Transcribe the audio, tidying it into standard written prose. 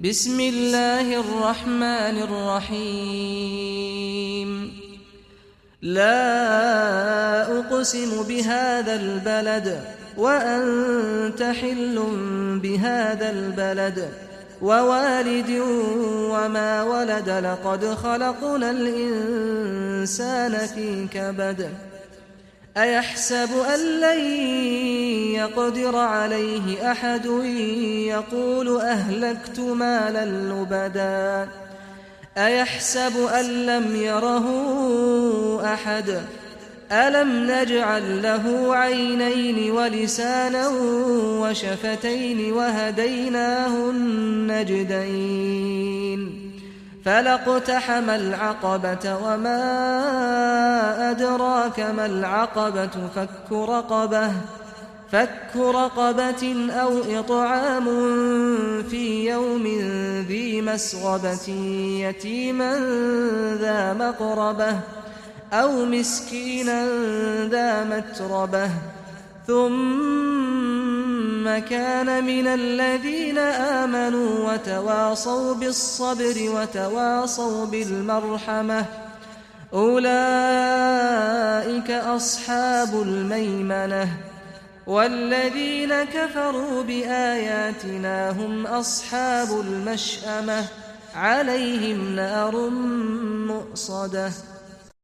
بسم الله الرحمن الرحيم لا أقسم بهذا البلد وأنت حل بهذا البلد ووالد وما ولد لقد خلقنا الإنسان في كبد أيحسب أن لن يقدر عليه أحد يقول أهلكت مالا لبدا أيحسب أن لم يره أحد ألم نجعل له عينين ولسانا وشفتين وهديناه النجدين فلاقتحم العقبة وما أدراك ما العقبة فك رقبة أو إطعام في يوم ذي مسغبة يتيما ذا مقربة أو مسكينا ذا متربة ثم كان من الذين آمنوا وتواصوا بالصبر وتواصوا بالمرحمة أولئك أصحاب الميمنة والذين كفروا بآياتنا هم أصحاب المشأمة عليهم نار مؤصدة